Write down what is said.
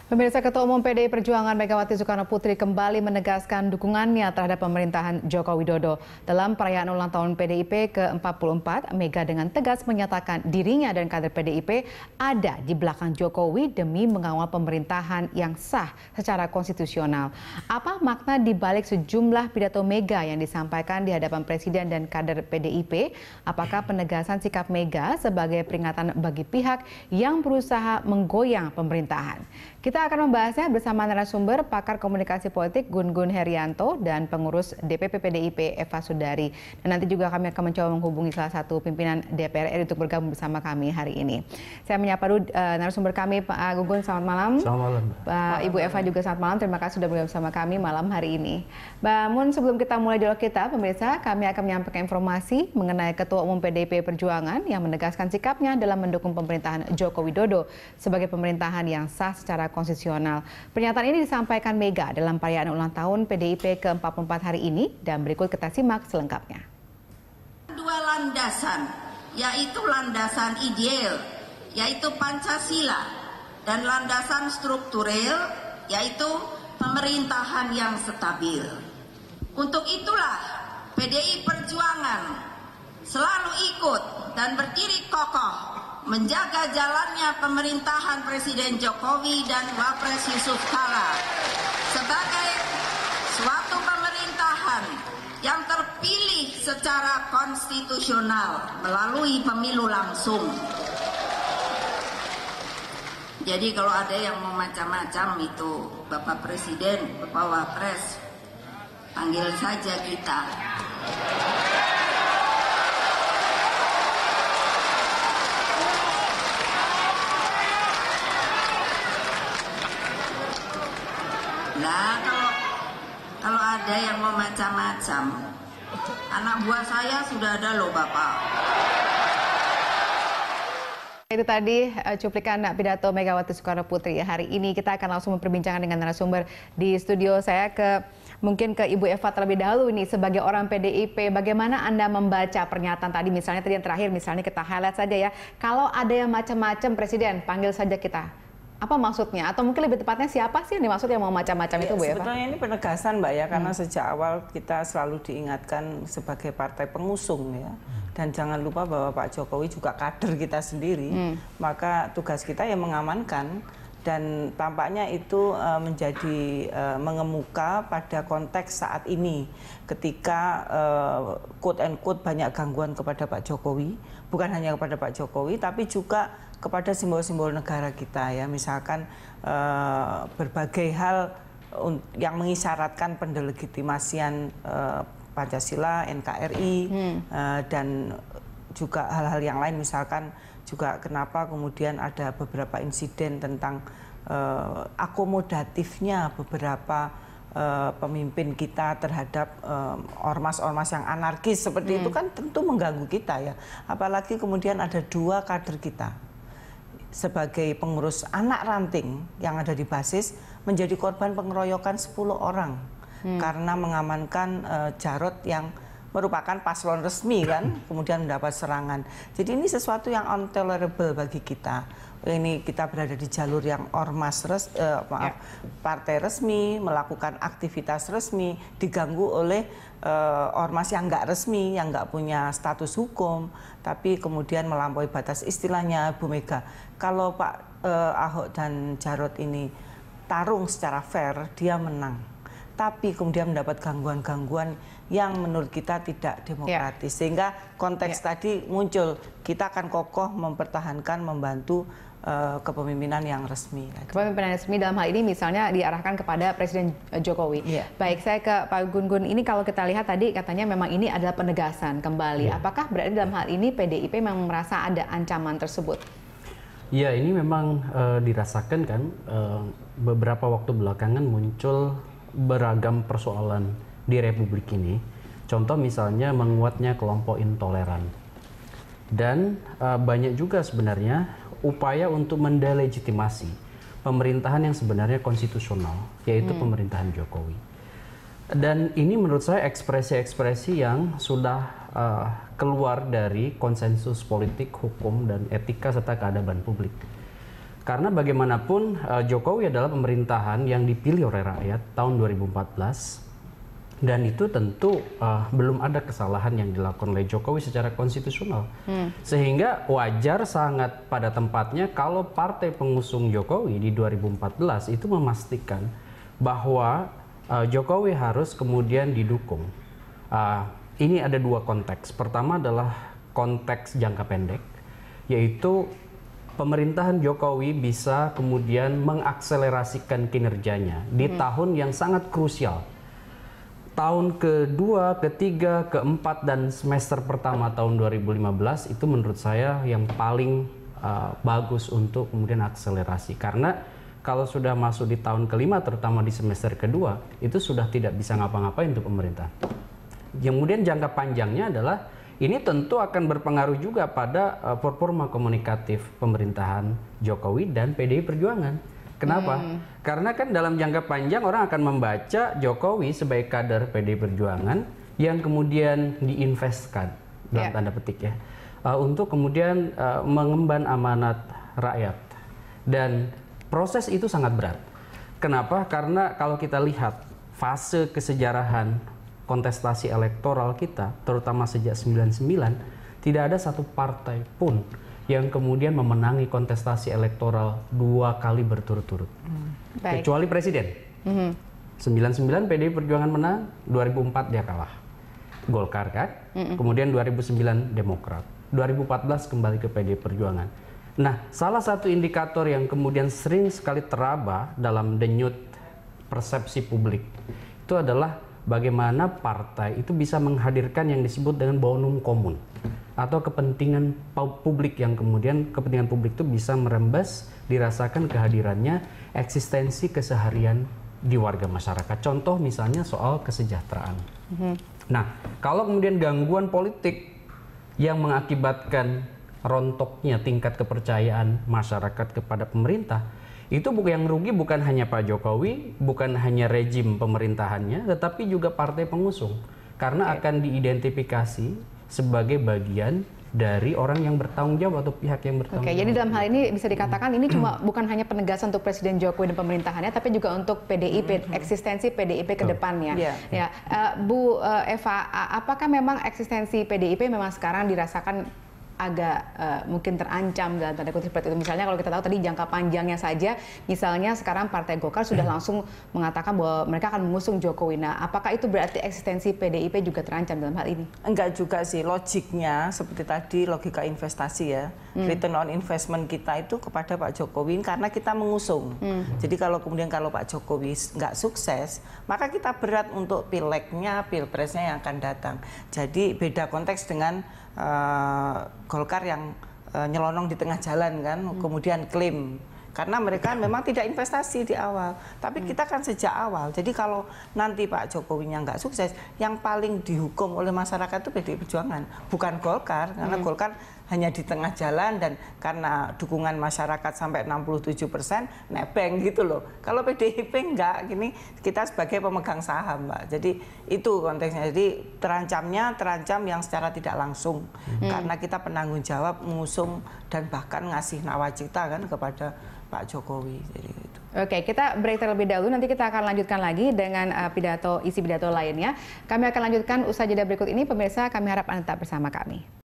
Pemirsa, Ketua Umum PDI Perjuangan Megawati Soekarno Putri kembali menegaskan dukungannya terhadap pemerintahan Joko Widodo. Dalam perayaan ulang tahun PDIP ke-44, Mega dengan tegas menyatakan dirinya dan kader PDIP ada di belakang Jokowi demi mengawal pemerintahan yang sah secara konstitusional. Apa makna di balik sejumlah pidato Mega yang disampaikan di hadapan Presiden dan kader PDIP? Apakah penegasan sikap Mega sebagai peringatan bagi pihak yang berusaha menggoyang pemerintahan? Kita akan membahasnya bersama narasumber pakar komunikasi politik Gun-Gun Herianto dan pengurus DPP PDIP Eva Sundari. Dan nanti juga kami akan mencoba menghubungi salah satu pimpinan DPR RI untuk bergabung bersama kami hari ini. Saya menyapa dulu narasumber kami, Pak Gun-Gun, selamat malam. Selamat malam. Pak Ibu Eva juga selamat malam. Terima kasih sudah bergabung bersama kami malam hari ini. Mbak Mun, sebelum kita mulai dialog kita, pemirsa, kami akan menyampaikan informasi mengenai Ketua Umum PDIP Perjuangan yang menegaskan sikapnya dalam mendukung pemerintahan Joko Widodo sebagai pemerintahan yang sah secara konstitusional. Pernyataan ini disampaikan Mega dalam perayaan ulang tahun PDIP ke-44 hari ini dan berikut kita simak selengkapnya. Dua landasan, yaitu landasan ideal, yaitu Pancasila, dan landasan struktural, yaitu pemerintahan yang stabil. Untuk itulah PDI Perjuangan selalu ikut dan berdiri kokoh menjaga jalannya pemerintahan Presiden Jokowi dan Wapres Yusuf Kala sebagai suatu pemerintahan yang terpilih secara konstitusional melalui pemilu langsung. Jadi kalau ada yang mau macam-macam itu Bapak Presiden, Bapak Wapres, panggil saja kita. Nah, kalau ada yang mau macam-macam, anak buah saya sudah ada loh, Bapak. Itu tadi cuplikan pidato Megawati Soekarno Putri. Hari ini kita akan langsung memperbincangkan dengan narasumber di studio. Saya mungkin ke Ibu Eva terlebih dahulu nih, sebagai orang PDIP, bagaimana Anda membaca pernyataan tadi, misalnya tadi yang terakhir, misalnya kita highlight saja ya, kalau ada yang macam-macam Presiden, panggil saja kita. Apa maksudnya? Atau mungkin lebih tepatnya siapa sih yang dimaksud yang mau macam-macam itu, Bu Eva? Sebetulnya ini penegasan, Mbak, ya, karena sejak awal kita selalu diingatkan sebagai partai pengusung, ya. Dan jangan lupa bahwa Pak Jokowi juga kader kita sendiri, maka tugas kita yang mengamankan. Dan tampaknya itu menjadi mengemuka pada konteks saat ini ketika quote and quote banyak gangguan kepada Pak Jokowi, bukan hanya kepada Pak Jokowi tapi juga kepada simbol-simbol negara kita, ya, misalkan berbagai hal yang mengisyaratkan pendelegitimasian Pancasila, NKRI, dan juga hal-hal yang lain, misalkan juga kenapa kemudian ada beberapa insiden tentang akomodatifnya beberapa pemimpin kita terhadap ormas-ormas yang anarkis seperti itu, kan tentu mengganggu kita, ya. Apalagi kemudian ada dua kader kita sebagai pengurus anak ranting yang ada di basis menjadi korban pengeroyokan 10 orang karena mengamankan Jarod yang merupakan paslon resmi, kan, kemudian mendapat serangan. Jadi ini sesuatu yang intolerable bagi kita. Ini kita berada di jalur yang partai resmi, melakukan aktivitas resmi, diganggu oleh ormas yang nggak resmi, yang nggak punya status hukum, tapi kemudian melampaui batas. Istilahnya Bu Mega, kalau Pak Ahok dan Jarod ini tarung secara fair, dia menang. Tapi kemudian mendapat gangguan-gangguan yang menurut kita tidak demokratis. Sehingga konteks tadi muncul, kita akan kokoh mempertahankan, membantu kepemimpinan yang resmi. Kepemimpinan resmi dalam hal ini misalnya diarahkan kepada Presiden Jokowi. Baik, saya ke Pak Gun-Gun. Ini kalau kita lihat tadi katanya memang ini adalah penegasan kembali. Apakah berarti dalam hal ini PDIP memang merasa ada ancaman tersebut? Ya, ini memang dirasakan, kan, beberapa waktu belakangan muncul beragam persoalan di Republik ini. Contoh misalnya menguatnya kelompok intoleran. Dan banyak juga sebenarnya upaya untuk mendelegitimasi pemerintahan yang sebenarnya konstitusional, yaitu pemerintahan Jokowi. Dan ini menurut saya ekspresi-ekspresi yang sudah keluar dari konsensus politik, hukum, dan etika serta keadaban publik. Karena bagaimanapun Jokowi adalah pemerintahan yang dipilih oleh rakyat tahun 2014 dan itu tentu belum ada kesalahan yang dilakukan oleh Jokowi secara konstitusional. Sehingga wajar sangat pada tempatnya kalau partai pengusung Jokowi di 2014 itu memastikan bahwa Jokowi harus kemudian didukung. Ini ada dua konteks. Pertama adalah konteks jangka pendek, yaitu pemerintahan Jokowi bisa kemudian mengakselerasikan kinerjanya di tahun yang sangat krusial. Tahun kedua, ketiga, keempat, dan semester pertama tahun 2015 itu menurut saya yang paling bagus untuk kemudian akselerasi. Karena kalau sudah masuk di tahun kelima, terutama di semester kedua, itu sudah tidak bisa ngapa-ngapain untuk pemerintah. Kemudian jangka panjangnya adalah ini tentu akan berpengaruh juga pada performa komunikatif pemerintahan Jokowi dan PDI Perjuangan. Kenapa? Karena kan dalam jangka panjang orang akan membaca Jokowi sebagai kader PDI Perjuangan yang kemudian diinvestkan dalam tanda petik ya untuk kemudian mengemban amanat rakyat. Dan proses itu sangat berat. Kenapa? Karena kalau kita lihat fase kesejarahan kontestasi elektoral kita, terutama sejak 99, tidak ada satu partai pun yang kemudian memenangi kontestasi elektoral 2 kali berturut-turut. Kecuali presiden. 99 PDI Perjuangan menang, 2004 dia kalah. Golkar kan? Kemudian 2009 Demokrat. 2014 kembali ke PDI Perjuangan. Nah, salah satu indikator yang kemudian sering sekali teraba dalam denyut persepsi publik itu adalah bagaimana partai itu bisa menghadirkan yang disebut dengan bonum komun atau kepentingan publik yang kemudian kepentingan publik itu bisa merembes, dirasakan kehadirannya, eksistensi keseharian di warga masyarakat. Contoh misalnya soal kesejahteraan. Nah, kalau kemudian gangguan politik yang mengakibatkan rontoknya tingkat kepercayaan masyarakat kepada pemerintah, itu yang rugi bukan hanya Pak Jokowi, bukan hanya rejim pemerintahannya, tetapi juga partai pengusung. Karena akan diidentifikasi sebagai bagian dari orang yang bertanggung jawab atau pihak yang bertanggung jawab. Jadi dalam hal ini bisa dikatakan ini cuma bukan hanya penegasan untuk Presiden Jokowi dan pemerintahannya, tapi juga untuk PDIP, eksistensi PDIP ke depannya. Ya, Bu Eva, apakah memang eksistensi PDIP memang sekarang dirasakan agak mungkin terancam dalam tanda kutip seperti itu? Misalnya kalau kita tahu tadi jangka panjangnya saja, misalnya sekarang Partai Golkar sudah langsung mengatakan bahwa mereka akan mengusung Jokowi. Nah, apakah itu berarti eksistensi PDIP juga terancam dalam hal ini? Enggak juga sih, logiknya seperti tadi logika investasi ya, return on investment kita itu kepada Pak Jokowi karena kita mengusung. Jadi kalau Pak Jokowi nggak sukses, maka kita berat untuk pileknya, pilpresnya yang akan datang. Jadi beda konteks dengan Golkar yang nyelonong di tengah jalan kan, kemudian klaim. Karena mereka memang tidak investasi di awal. Tapi kita kan sejak awal. Jadi kalau nanti Pak Jokowinya nggak sukses, yang paling dihukum oleh masyarakat itu PDI Perjuangan. Bukan Golkar, karena Golkar hanya di tengah jalan dan karena dukungan masyarakat sampai 67% nebeng gitu loh. Kalau PDIP enggak, gini kita sebagai pemegang saham, Mbak. Jadi itu konteksnya. Jadi terancam yang secara tidak langsung. Karena kita penanggung jawab mengusung dan bahkan ngasih nawacita kan kepada Pak Jokowi. Jadi itu. Oke, kita break terlebih dahulu. Nanti kita akan lanjutkan lagi dengan isi pidato lainnya. Kami akan lanjutkan usai jeda berikut ini. Pemirsa, kami harap Anda tetap bersama kami.